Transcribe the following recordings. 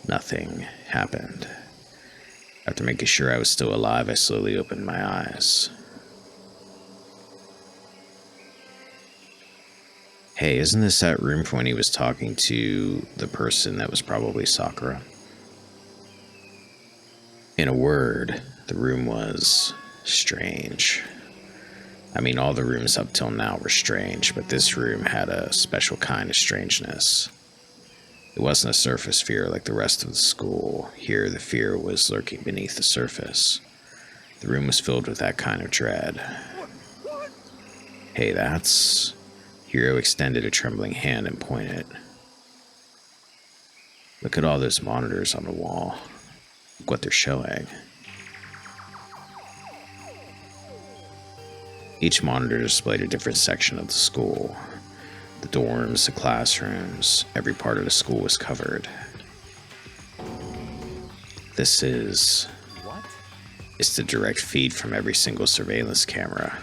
Nothing happened. After making sure I was still alive, I slowly opened my eyes. Hey, isn't this that room from when he was talking to the person that was probably Sakura? In a word, the room was strange. I mean, all the rooms up till now were strange, but this room had a special kind of strangeness. It wasn't a surface fear like the rest of the school. Here, the fear was lurking beneath the surface. The room was filled with that kind of dread. Hey, that's... Hiro extended a trembling hand and pointed. Look at all those monitors on the wall. Look what they're showing. Each monitor displayed a different section of the school. The dorms, the classrooms, every part of the school was covered. This is... What? It's the direct feed from every single surveillance camera.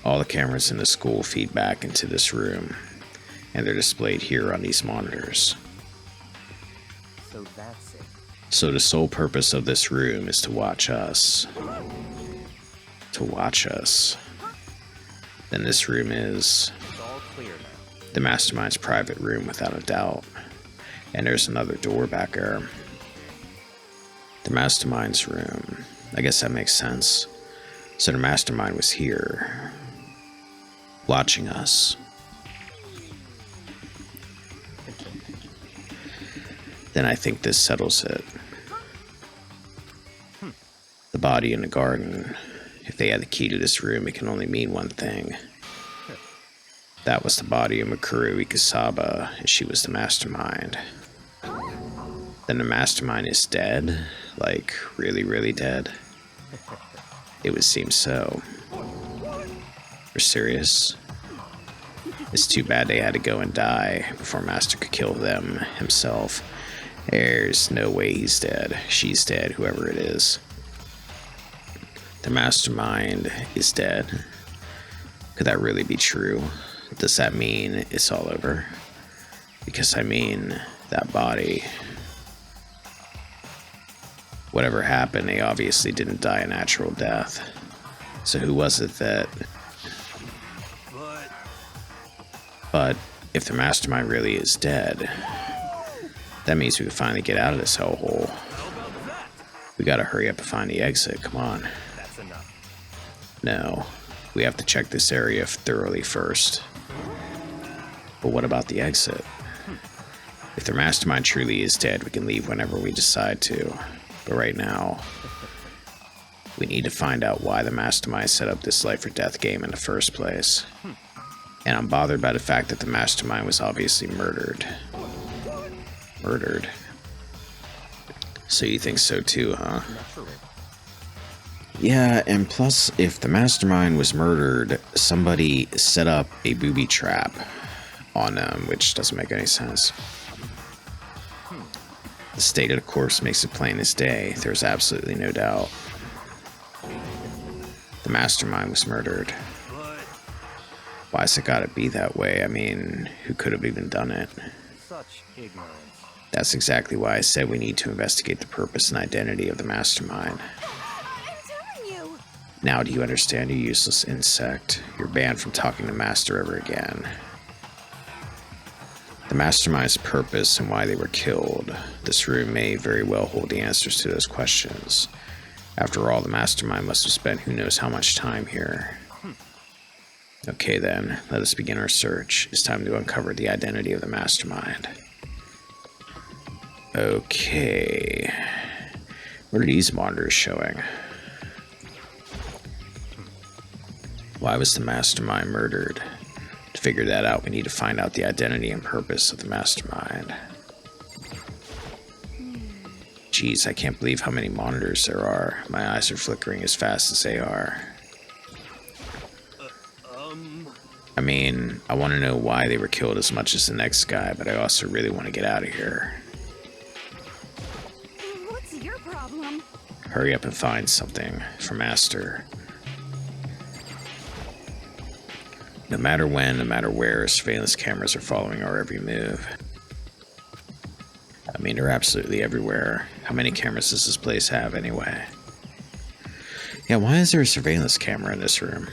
All the cameras in the school feed back into this room, and they're displayed here on these monitors. So that's it. So the sole purpose of this room is to watch us. To watch us. Then this room is It's all clear now. the mastermind's private room without a doubt. And there's another door back there. The mastermind's room. I guess that makes sense. So the mastermind was here, watching us. Then I think this settles it. The body in the garden. If they had the key to this room, it can only mean one thing. That was the body of Mikuru Ikasaba, and she was the mastermind. Then the mastermind is dead? Like, really, really dead? It would seem so. You're serious? It's too bad they had to go and die before Master could kill them himself. There's no way he's dead. She's dead, whoever it is. The mastermind is dead. Could that really be true? Does that mean it's all over? Because I mean, that body... Whatever happened, they obviously didn't die a natural death. So who was it that... But if the mastermind really is dead, that means we can finally get out of this hellhole. We gotta hurry up and find the exit, come on. That's enough. No, we have to check this area thoroughly first. But what about the exit? If the mastermind truly is dead, we can leave whenever we decide to. But right now, we need to find out why the mastermind set up this life or death game in the first place. And I'm bothered by the fact that the mastermind was obviously murdered. Murdered? So you think so too, huh? Naturally. Yeah, and plus, if the mastermind was murdered, somebody set up a booby trap on them, which doesn't make any sense. The state of the corpse makes it plain as day. There's absolutely no doubt. The mastermind was murdered. Why's it gotta be that way? I mean, who could have even done it? Such ignorance. That's exactly why I said we need to investigate the purpose and identity of the mastermind. I'm telling you. Now do you understand, you useless insect? You're banned from talking to Master ever again. The mastermind's purpose and why they were killed. This room may very well hold the answers to those questions. After all, the mastermind must have spent who knows how much time here. Okay then, let us begin our search. It's time to uncover the identity of the mastermind. Okay. What are these monitors showing? Why was the mastermind murdered? To figure that out, we need to find out the identity and purpose of the mastermind. Jeez, I can't believe how many monitors there are. My eyes are flickering as fast as they are. I mean, I want to know why they were killed as much as the next guy, but I also really want to get out of here. What's your problem? Hurry up and find something for Master. No matter when, no matter where, surveillance cameras are following our every move. I mean, they're absolutely everywhere. How many cameras does this place have anyway? Yeah, why is there a surveillance camera in this room?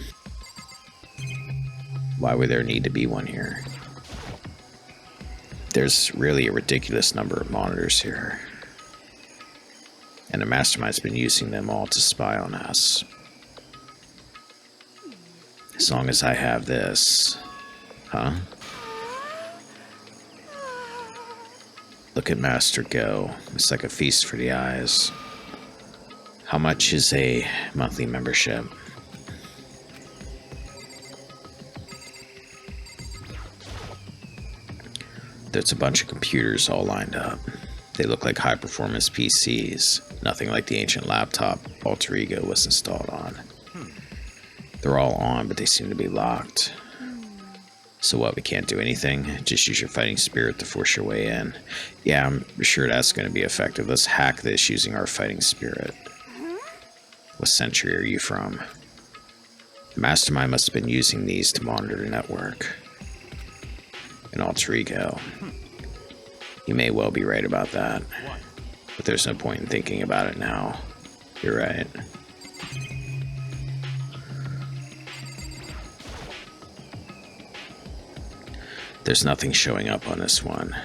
Why would there need to be one here? There's really a ridiculous number of monitors here. And the mastermind's been using them all to spy on us. As long as I have this. Huh? Look at Master go. It's like a feast for the eyes. How much is a monthly membership? There's a bunch of computers all lined up. They look like high-performance PCs, nothing like the ancient laptop Alter Ego was installed on. They're all on, but they seem to be locked. So what, we can't do anything? Just use your fighting spirit to force your way in. Yeah, I'm sure that's going to be effective. Let's hack this using our fighting spirit. What century are you from? The mastermind must have been using these to monitor the network. An alter ego. You may well be right about that. But there's no point in thinking about it now. You're right. There's nothing showing up on this one.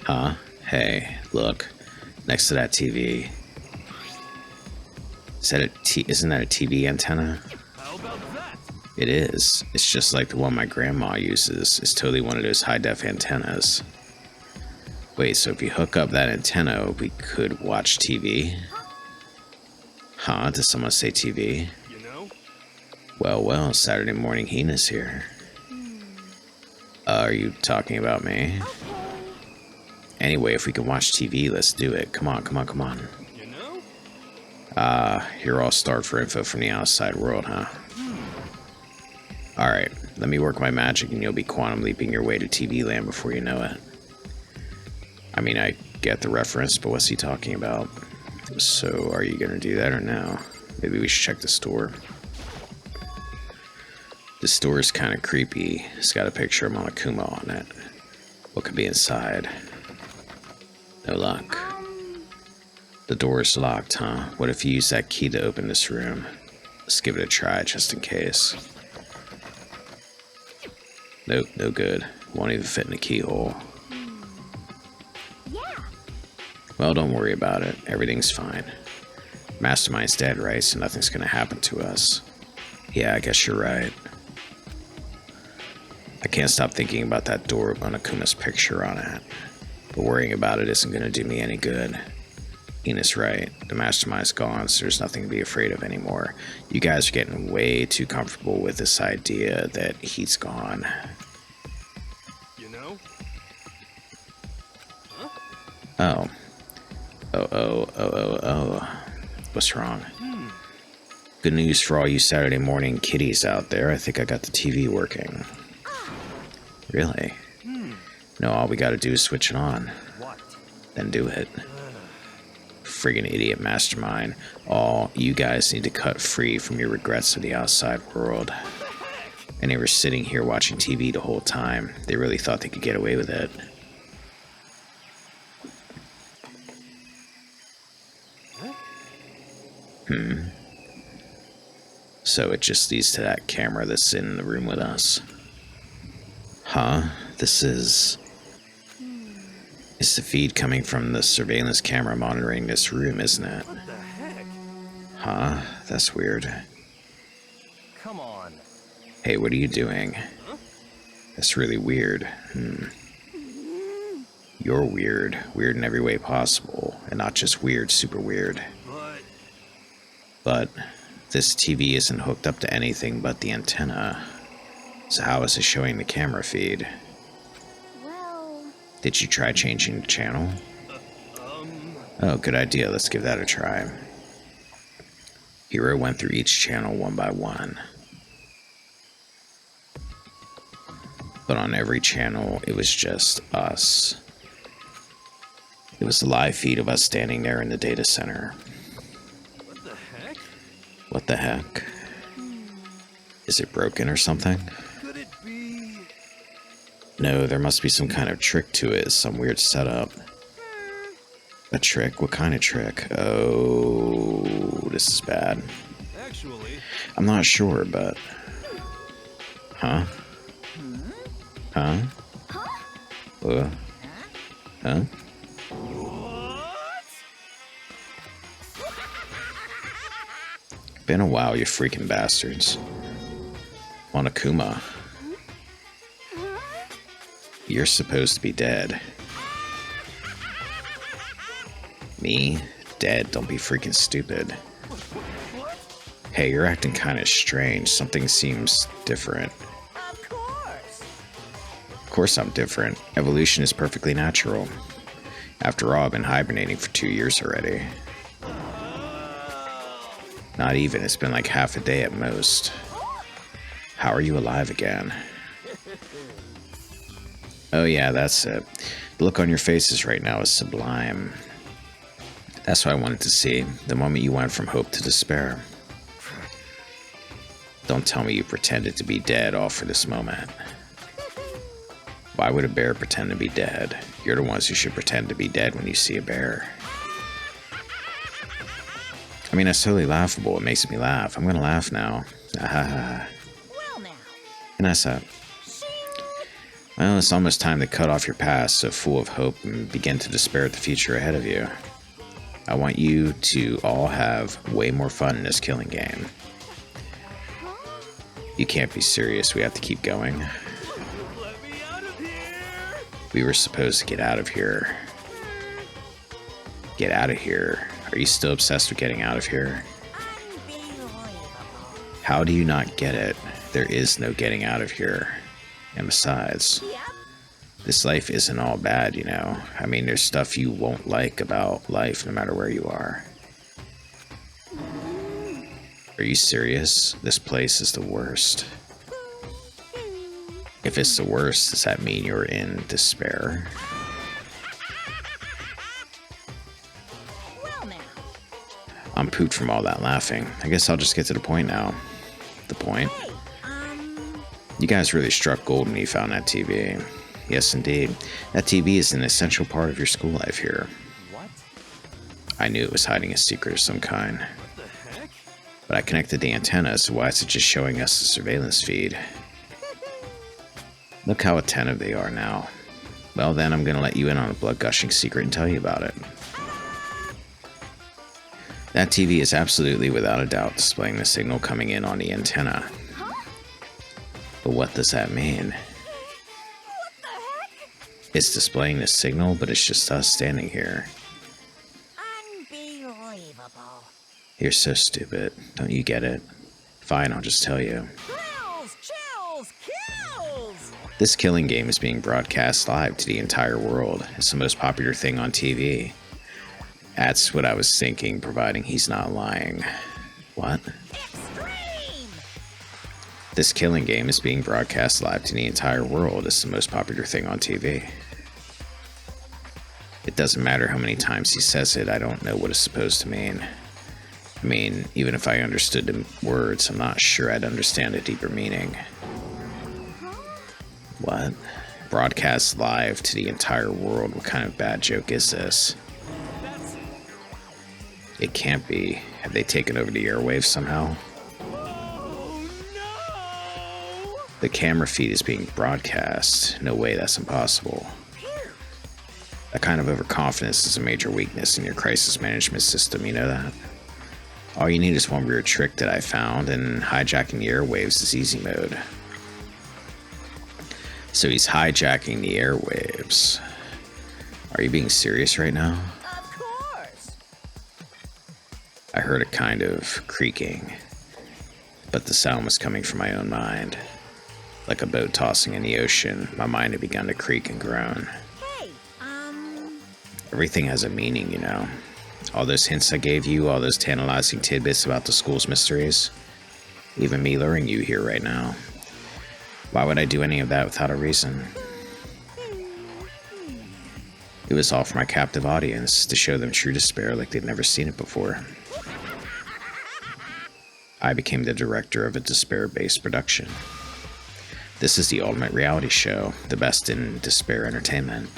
Huh? Hey, look. Next to that TV. Isn't that a TV antenna? How about that? It is. It's just like the one my grandma uses. It's totally one of those high-def antennas. Wait, so if you hook up that antenna, we could watch TV? Huh? Did someone say TV? You know? Well, Saturday morning Hina's here. Are you talking about me? Anyway, if we can watch TV, let's do it. Come on. You know? You're all starved for info from the outside world, huh? Alright, let me work my magic and you'll be quantum leaping your way to TV land before you know it. I mean, I get the reference, but what's he talking about? So, are you gonna do that or no? Maybe we should check the store. The store is kind of creepy. It's got a picture of Monokuma on it. What could be inside? No luck. The door is locked, huh? What if you use that key to open this room? Let's give it a try, just in case. Nope, no good. Won't even fit in the keyhole. Yeah. Well, don't worry about it. Everything's fine. Mastermind's dead, right? So nothing's gonna happen to us. Yeah, I guess you're right. I can't stop thinking about that door with Monokuma's picture on it. But worrying about it isn't gonna do me any good. Ina's right. The mastermind's gone, so there's nothing to be afraid of anymore. You guys are getting way too comfortable with this idea that he's gone. You know? Oh. Oh. What's wrong? Good news for all you Saturday morning kiddies out there. I think I got the TV working. Really? No, all we gotta do is switch it on. What? Then do it. Friggin' idiot mastermind. All you guys need to cut free from your regrets of the outside world. And they were sitting here watching TV the whole time. They really thought they could get away with it. So it just leads to that camera that's in the room with us. Huh? This is... It's the feed coming from the surveillance camera monitoring this room, isn't it? What the heck? Huh? That's weird. Come on. Hey, what are you doing? That's really weird. You're weird. Weird in every way possible. And not just weird, super weird. But this TV isn't hooked up to anything but the antenna. So how is it showing the camera feed? Well, Did you try changing the channel? Oh, good idea. Let's give that a try. Hero went through each channel one by one. But on every channel, it was just us. It was the live feed of us standing there in the data center. What the heck? What the heck? Is it broken or something? Could it be? No, there must be some kind of trick to it, some weird setup. A trick? What kind of trick? Oh, this is bad. Actually, I'm not sure, but... Huh? Huh? Huh? what? Been a while, you freaking bastards. Monokuma, you're supposed to be dead. Me? Dead? Don't be freaking stupid. Hey, you're acting kind of strange. Something seems different. Of course. Of course I'm different. Evolution is perfectly natural. After all, I've been hibernating for 2 years already. Not even. It's been like half a day at most. How are you alive again? Oh yeah, that's it. The look on your faces right now is sublime. That's what I wanted to see. The moment you went from hope to despair. Don't tell me you pretended to be dead all for this moment. Why would a bear pretend to be dead? You're the ones who should pretend to be dead when you see a bear. I mean, that's totally laughable. It makes me laugh. I'm gonna laugh now. Ah. Well now. And that's that. Well, it's almost time to cut off your past so full of hope and begin to despair at the future ahead of you. I want you to all have way more fun in this killing game. You can't be serious. We have to keep going. Let me out of here! We were supposed to get out of here. Get out of here? Are you still obsessed with getting out of here? Unbelievable. How do you not get it? There is no getting out of here. And besides, Yep. this life isn't all bad, you know. I mean, there's stuff you won't like about life no matter where you are. Are you serious? This place is the worst. If it's the worst, does that mean you're in despair? Well now. I'm pooped from all that laughing. I guess I'll just get to the point now. The point? Hey, You guys really struck gold when you found that TV. Yes, indeed. That TV is an essential part of your school life here. What? I knew it was hiding a secret of some kind. What the heck? But I connected the antenna, so why is it just showing us the surveillance feed? Look how attentive they are now. Well then, I'm gonna let you in on a blood-gushing secret and tell you about it. That TV is absolutely without a doubt displaying the signal coming in on the antenna. But what does that mean? what the heck? It's displaying the signal, but it's just us standing here. Unbelievable. You're so stupid. Don't you get it? Fine, I'll just tell you. Thrills, chills, kills. This killing game is being broadcast live to the entire world. It's the most popular thing on TV. That's what I was thinking, providing he's not lying. What? Extreme. This killing game is being broadcast live to the entire world. It's the most popular thing on TV. It doesn't matter how many times he says it, I don't know what it's supposed to mean. I mean, even if I understood the words, I'm not sure I'd understand a deeper meaning. What? Broadcast live to the entire world? What kind of bad joke is this? That's... It can't be. Have they taken over the airwaves somehow? Oh no! The camera feed is being broadcast. No way, that's impossible. That kind of overconfidence is a major weakness in your crisis management system, you know that? All you need is one weird trick that I found, and hijacking the airwaves is easy mode. So he's hijacking the airwaves. Are you being serious right now? Of course. I heard a kind of creaking, but the sound was coming from my own mind. Like a boat tossing in the ocean, my mind had begun to creak and groan. Hey, Everything has a meaning, you know. All those hints I gave you, all those tantalizing tidbits about the school's mysteries. Even me luring you here right now. Why would I do any of that without a reason? It was all for my captive audience, to show them true despair like they'd never seen it before. I became the director of a despair-based production. This is the ultimate reality show, the best in despair entertainment.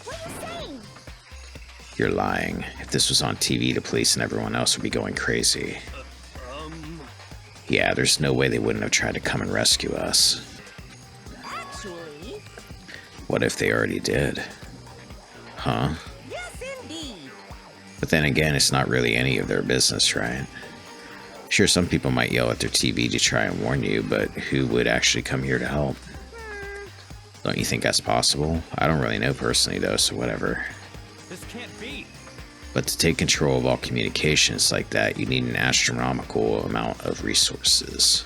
what are you saying? You're lying. If this was on TV, the police and everyone else would be going crazy. Yeah, there's no way they wouldn't have tried to come and rescue us. Actually, What if they already did? Huh? yes indeed. But then again, it's not really any of their business, right? Sure, some people might yell at their TV to try and warn you, but who would actually come here to help? Don't you think that's possible? I don't really know personally, though, so whatever. This can't be. But to take control of all communications like that, you need an astronomical amount of resources.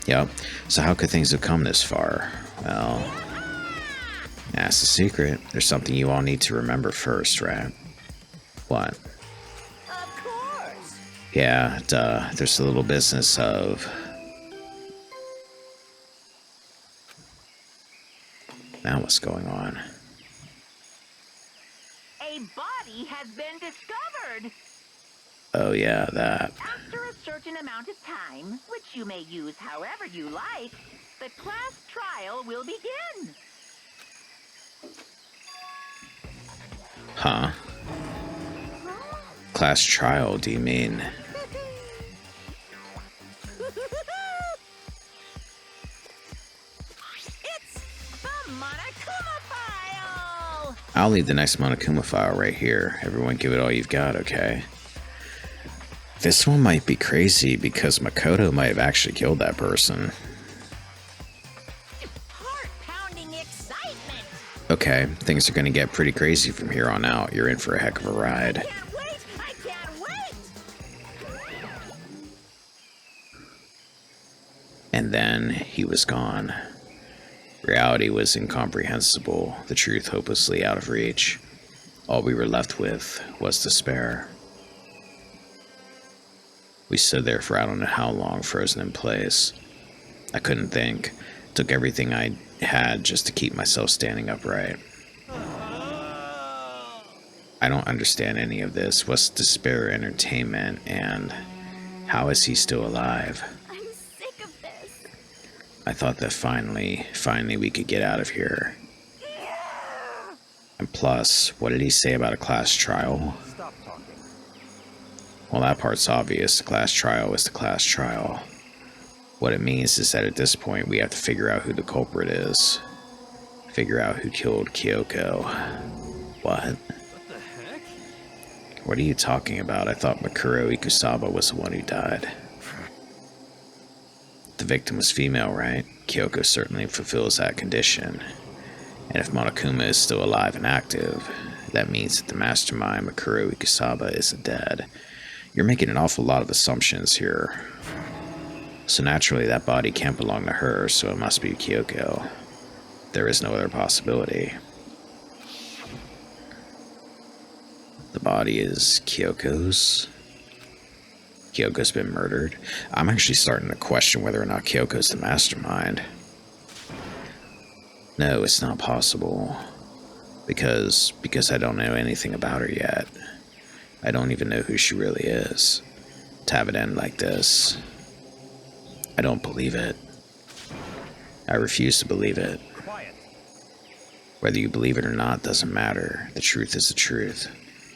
Yep. So how could things have come this far? Well, that's the secret. There's something you all need to remember first, right? What? Of course. Yeah, duh. There's a little business of... Now what's going on? A body has been discovered. Oh yeah, that. After a certain amount of time, which you may use however you like, the class trial will begin. Huh? Class trial, do you mean? It's the Monokuma file. I'll leave the next Monokuma file right here. Everyone give it all you've got, okay? This one might be crazy because Makoto might have actually killed that person. Heart-pounding excitement. Okay, things are gonna get pretty crazy from here on out. You're in for a heck of a ride. Can't wait. I can't wait. And then he was gone. Reality was incomprehensible, the truth hopelessly out of reach. All we were left with was despair. We stood there for I don't know how long, frozen in place. I couldn't think. Took everything I had just to keep myself standing upright. I don't understand any of this. What's despair, entertainment, and how is he still alive? I'm sick of this. I thought that finally we could get out of here. And plus, what did he say about a class trial? Stop talking. Well, that part's obvious. The class trial is the class trial. What it means is that at this point, we have to figure out who the culprit is. Figure out who killed Kyoko. What? What the heck? What are you talking about? I thought Mikuro Ikusaba was the one who died. The victim was female, right? Kyoko certainly fulfills that condition. And if Monokuma is still alive and active, that means that the mastermind, Mikuro Ikusaba, is dead. You're making an awful lot of assumptions here. So naturally, that body can't belong to her, so it must be Kyoko. There is no other possibility. The body is Kyoko's. Kyoko's been murdered. I'm actually starting to question whether or not Kyoko's the mastermind. No, it's not possible. Because I don't know anything about her yet. I don't even know who she really is. To have it end like this, I don't believe it. I refuse to believe it. Quiet. Whether you believe it or not doesn't matter. The truth is the truth.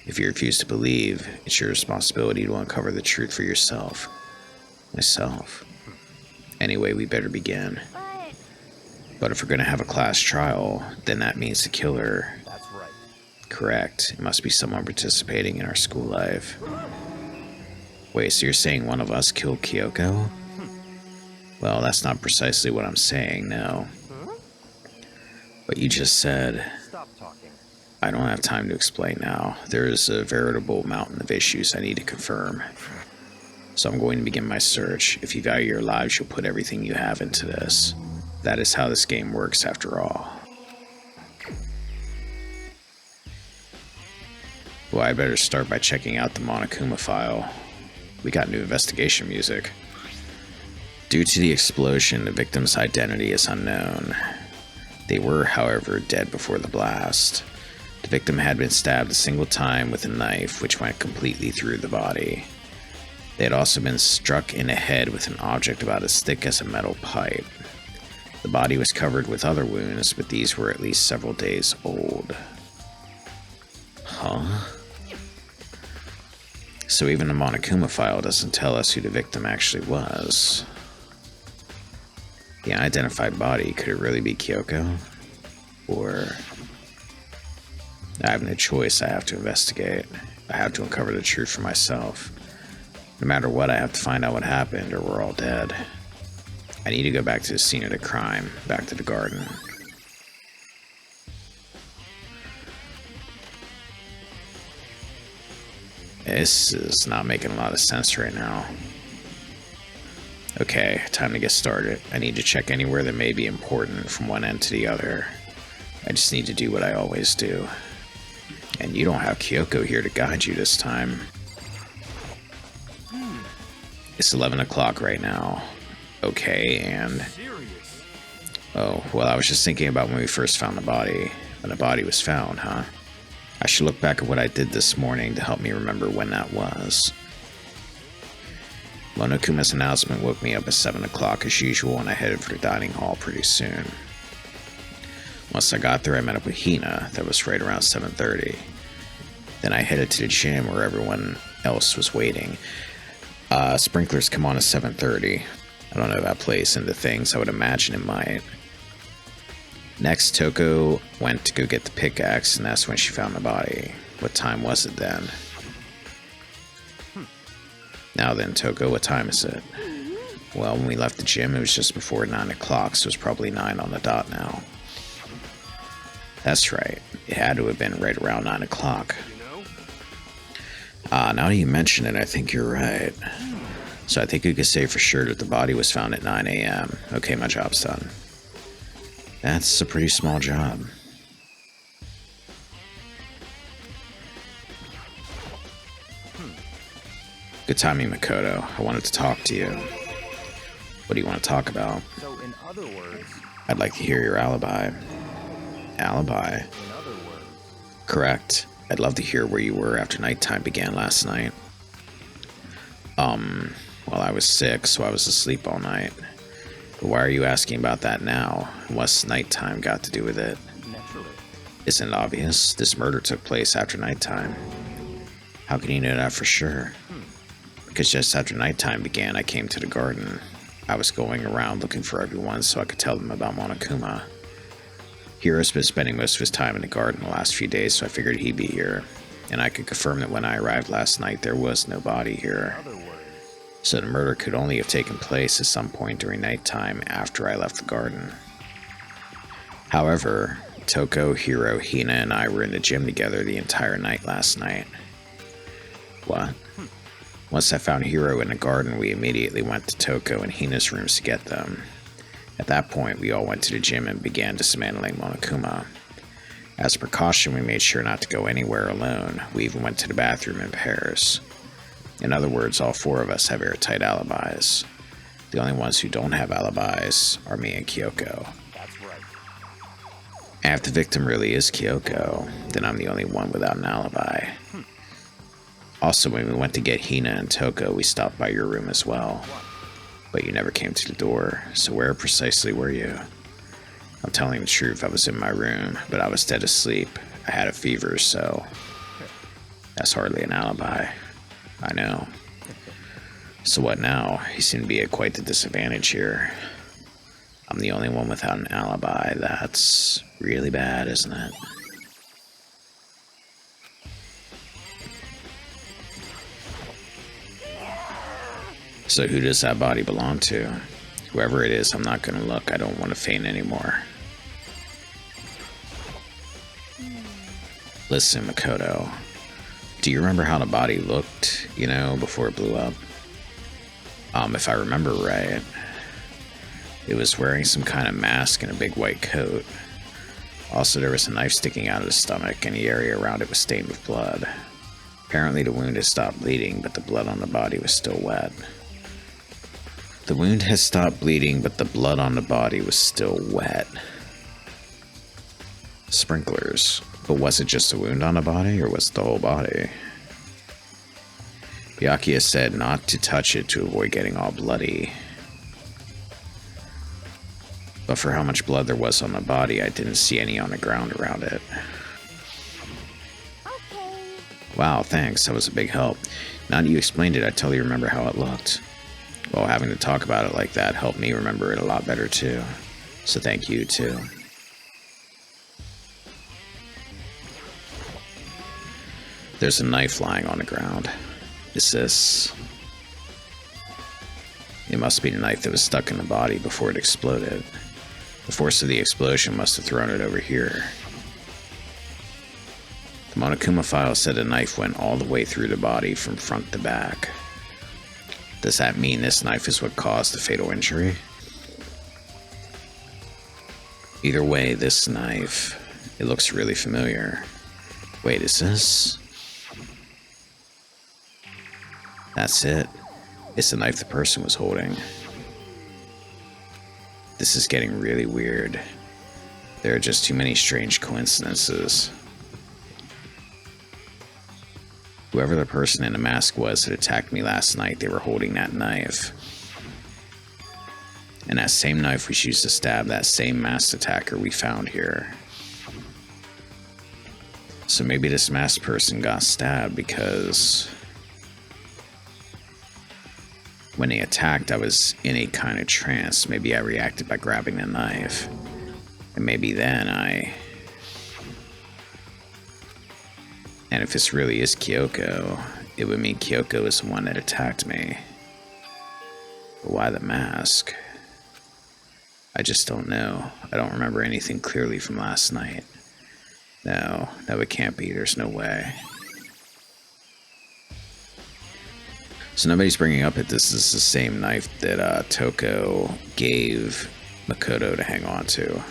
If you refuse to believe, it's your responsibility to uncover the truth for yourself. Myself. Anyway, we better begin. But if we're going to have a class trial, then that means the killer. That's right. Correct. It must be someone participating in our school life. Wait, so you're saying one of us killed Kyoko? Well, that's not precisely what I'm saying, no. What you just said, Stop talking. I don't have time to explain now. There is a veritable mountain of issues I need to confirm. So I'm going to begin my search. If you value your lives, you'll put everything you have into this. That is how this game works, after all. Well, I better start by checking out the Monokuma file. We got new investigation music. Due to the explosion, the victim's identity is unknown. They were, however, dead before the blast. The victim had been stabbed a single time with a knife, which went completely through the body. They had also been struck in the head with an object about as thick as a metal pipe. The body was covered with other wounds, but these were at least several days old. Huh? So even the Monokuma file doesn't tell us who the victim actually was. The unidentified body, could it really be Kyoko? Or... I have no choice, I have to investigate. I have to uncover the truth for myself. No matter what, I have to find out what happened, or we're all dead. I need to go back to the scene of the crime, back to the garden. This is not making a lot of sense right now. Okay, time to get started. I need to check anywhere that may be important from one end to the other. I just need to do what I always do. And you don't have Kyoko here to guide you this time. It's 11 o'clock right now. Okay, and... Serious. Oh, well, I was just thinking about when we first found the body. When the body was found, huh? I should look back at what I did this morning to help me remember when that was. Monokuma's announcement woke me up at 7 o'clock as usual, and I headed for the dining hall pretty soon. Once I got there, I met up with Hina. That was right around 7:30. Then I headed to the gym where everyone else was waiting. Sprinklers come on at 7:30. I don't know if that plays into things. I would imagine it might. Next, Toko went to go get the pickaxe, and that's when she found the body. What time was it then? Now then, Toko, what time is it? Well, when we left the gym, it was just before 9 o'clock, so it's probably 9 on the dot now. That's right. It had to have been right around 9 o'clock. Now that you mention it, I think you're right. So I think you could say for sure that the body was found at 9 a.m. Okay, my job's done. That's a pretty small job. Good timing, Makoto. I wanted to talk to you. What do you want to talk about? So, in other words, I'd like to hear your alibi. Alibi? in other words, Correct. I'd love to hear where you were after nighttime began last night. Well, I was sick, so I was asleep all night. But why are you asking about that now? What's nighttime got to do with it? naturally. Isn't it obvious? This murder took place after nighttime. How can you know that for sure? Because just after nighttime began, I came to the garden. I was going around looking for everyone so I could tell them about Monokuma. Hiro's been spending most of his time in the garden the last few days, so I figured he'd be here. And I could confirm that when I arrived last night, there was no body here. In other words, So the murder could only have taken place at some point during nighttime after I left the garden. However, Toko, Hiro, Hina, and I were in the gym together the entire night last night. What? Once I found Hiro in the garden, we immediately went to Toko and Hina's rooms to get them. At that point, we all went to the gym and began dismantling Monokuma. As a precaution, we made sure not to go anywhere alone. We even went to the bathroom in pairs. In other words, all four of us have airtight alibis. The only ones who don't have alibis are me and Kyoko. that's right. And if the victim really is Kyoko, then I'm the only one without an alibi. Also, when we went to get Hina and Toko, we stopped by your room as well. But you never came to the door, so where precisely were you? I'm telling the truth, I was in my room, but I was dead asleep. I had a fever, so... That's hardly an alibi. I know. So what now? You seem to be at quite the disadvantage here. I'm the only one without an alibi. That's really bad, isn't it? So who does that body belong to? Whoever it is, I'm not gonna look. I don't want to faint anymore. Listen, Makoto. Do you remember how the body looked, before it blew up? If I remember right, it was wearing some kind of mask and a big white coat. Also, there was a knife sticking out of the stomach, and the area around it was stained with blood. Apparently, the wound had stopped bleeding, but the blood on the body was still wet. The wound had stopped bleeding, but the blood on the body was still wet. Sprinklers. But was it just a wound on the body, or was it the whole body? Byakuya said not to touch it to avoid getting all bloody. But for how much blood there was on the body, I didn't see any on the ground around it. Okay, Wow, thanks. That was a big help. Now that you explained it, I totally remember how it looked. Well, having to talk about it like that helped me remember it a lot better, too. So thank you, too. There's a knife lying on the ground. Is this... It must be the knife that was stuck in the body before it exploded. The force of the explosion must have thrown it over here. The Monokuma file said the knife went all the way through the body from front to back. Does that mean this knife is what caused the fatal injury? Either way, this knife, it looks really familiar. Wait, is this? That's it. It's the knife the person was holding. This is getting really weird. There are just too many strange coincidences. Whoever the person in the mask was that attacked me last night, they were holding that knife. And that same knife was used to stab that same masked attacker we found here. So maybe this masked person got stabbed because when they attacked, I was in a kind of trance. Maybe I reacted by grabbing the knife. And maybe then And if this really is Kyoko, it would mean Kyoko is the one that attacked me. But why the mask? I just don't know. I don't remember anything clearly from last night. No, it can't be. There's no way. So nobody's bringing up that this is the same knife that Toko gave Makoto to hang on to.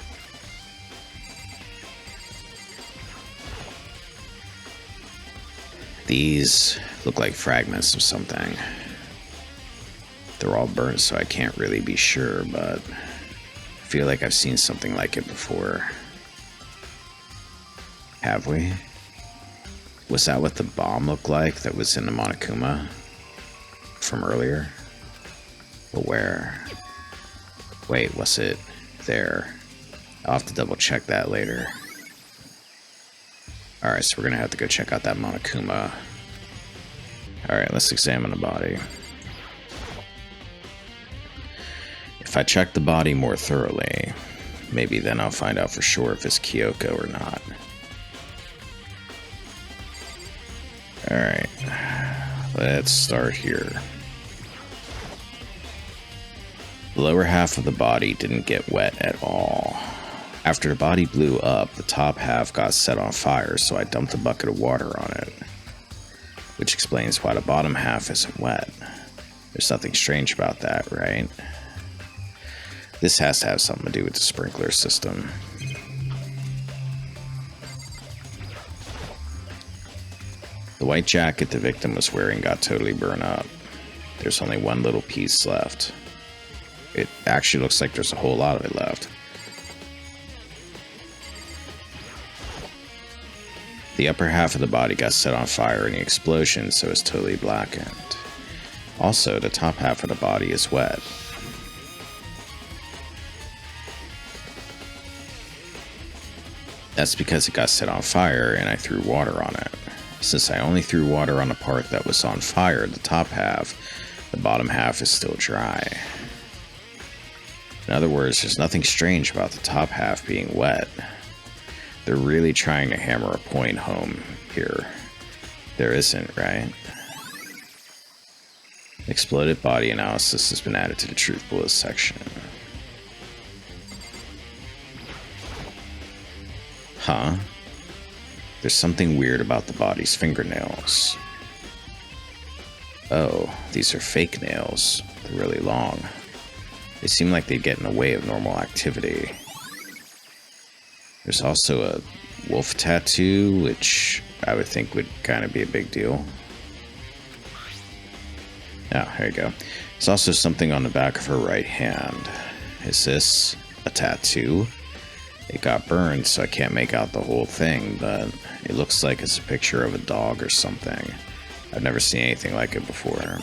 These look like fragments of something. They're all burnt, so I can't really be sure, but I feel like I've seen something like it before. Have we? Was that what the bomb looked like that was in the Monokuma from earlier? But where? Wait, was it there? I'll have to double check that later. Alright, so we're gonna have to go check out that Monokuma. Alright, let's examine the body. If I check the body more thoroughly, maybe then I'll find out for sure if it's Kyoko or not. Alright, let's start here. The lower half of the body didn't get wet at all. After the body blew up, the top half got set on fire, so I dumped a bucket of water on it. Which explains why the bottom half isn't wet. There's nothing strange about that, right? This has to have something to do with the sprinkler system. The white jacket the victim was wearing got totally burned up. There's only one little piece left. It actually looks like there's a whole lot of it left. The upper half of the body got set on fire in the explosion, so it's totally blackened. Also, the top half of the body is wet. That's because it got set on fire and I threw water on it. Since I only threw water on the part that was on fire, the top half, the bottom half is still dry. In other words, there's nothing strange about the top half being wet. They're really trying to hammer a point home here. There isn't, right? Exploded body analysis has been added to the truth bullets section. Huh? There's something weird about the body's fingernails. Oh, these are fake nails. They're really long. They seem like they'd get in the way of normal activity. There's also a wolf tattoo, which I would think would kind of be a big deal. Oh, here you go. There's also something on the back of her right hand. Is this a tattoo? It got burned, so I can't make out the whole thing, but it looks like it's a picture of a dog or something. I've never seen anything like it before.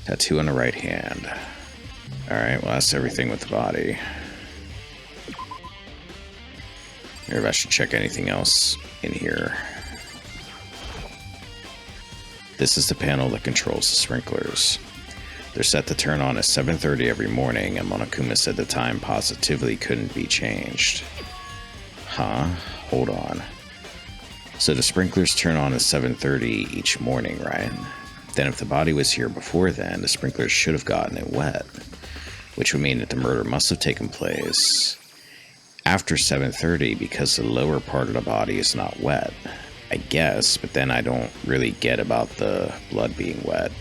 Tattoo on the right hand. Alright, well that's everything with the body. Maybe I should check anything else in here. This is the panel that controls the sprinklers. They're set to turn on at 7:30 every morning, and Monokuma said the time positively couldn't be changed. Huh? Hold on. So the sprinklers turn on at 7:30 each morning, right? Then if the body was here before then, the sprinklers should have gotten it wet, which would mean that the murder must have taken place after 7:30 because the lower part of the body is not wet. I guess, but then I don't really get about the blood being wet.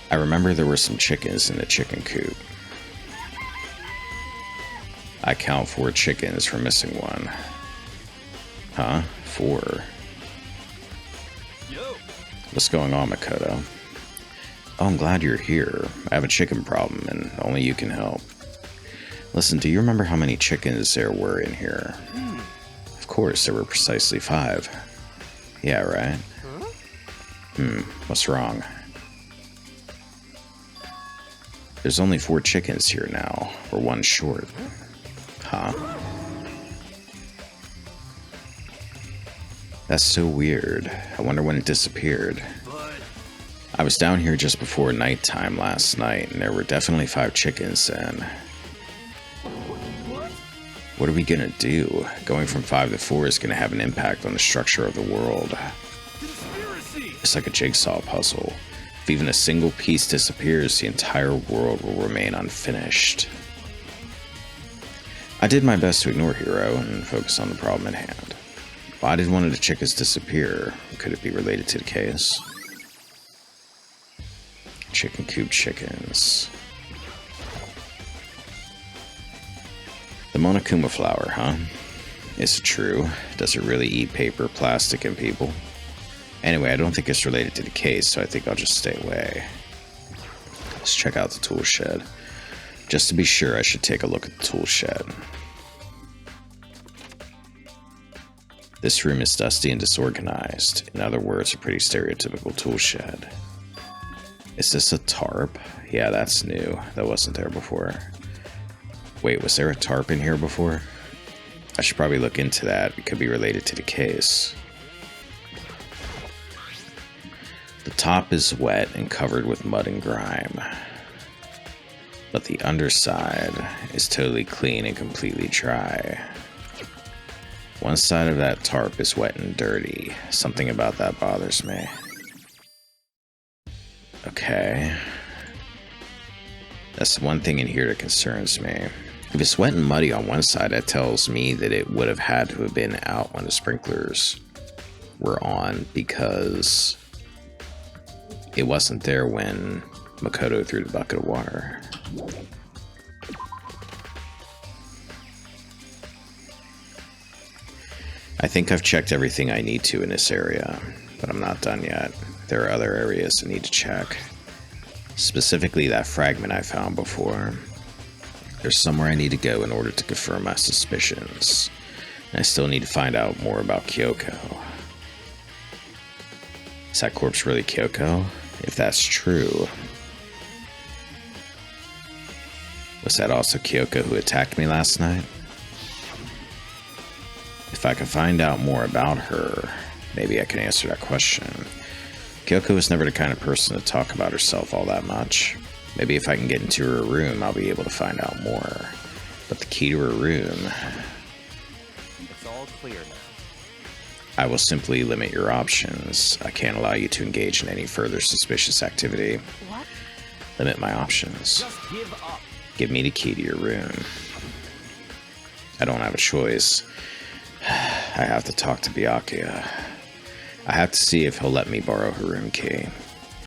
I remember there were some chickens in the chicken coop. I count 4 chickens for missing one. Huh? 4? What's going on, Makoto? Oh, I'm glad you're here. I have a chicken problem, and only you can help. Listen, do you remember how many chickens there were in here? Of course, there were precisely 5. Yeah, right? What's wrong? There's only 4 chickens here now. We're 1 short. Huh? That's so weird. I wonder when it disappeared. I was down here just before nighttime last night, and there were definitely 5 chickens then. What are we gonna do? Going from 5 to 4 is gonna have an impact on the structure of the world. It's like a jigsaw puzzle. If even a single piece disappears, the entire world will remain unfinished. I did my best to ignore Hiro and focus on the problem at hand. Why did one of the chickens disappear? Could it be related to the case? Chicken coop chickens. The Monokuma flower, huh? Is it true? Does it really eat paper, plastic, and people? Anyway, I don't think it's related to the case, so I think I'll just stay away. Let's check out the tool shed. Just to be sure, I should take a look at the tool shed. This room is dusty and disorganized. In other words, a pretty stereotypical tool shed. Is this a tarp? Yeah, that's new. That wasn't there before. Wait, was there a tarp in here before? I should probably look into that. It could be related to the case. The top is wet and covered with mud and grime. But the underside is totally clean and completely dry. One side of that tarp is wet and dirty. Something about that bothers me. Okay. That's the one thing in here that concerns me. If it's wet and muddy on one side, that tells me that it would have had to have been out when the sprinklers were on, because it wasn't there when Makoto threw the bucket of water. I think I've checked everything I need to in this area, but I'm not done yet. There are other areas I need to check. Specifically that fragment I found before. There's somewhere I need to go in order to confirm my suspicions. And I still need to find out more about Kyoko. Is that corpse really Kyoko? If that's true, was that also Kyoko who attacked me last night? If I can find out more about her, maybe I can answer that question. Kyoko was never the kind of person to talk about herself all that much. Maybe if I can get into her room, I'll be able to find out more. But the key to her room... It's all clear now. I will simply limit your options. I can't allow you to engage in any further suspicious activity. What? Limit my options. Just give up. Give me the key to your room. I don't have a choice. I have to talk to Byakuya. I have to see if he'll let me borrow her room key.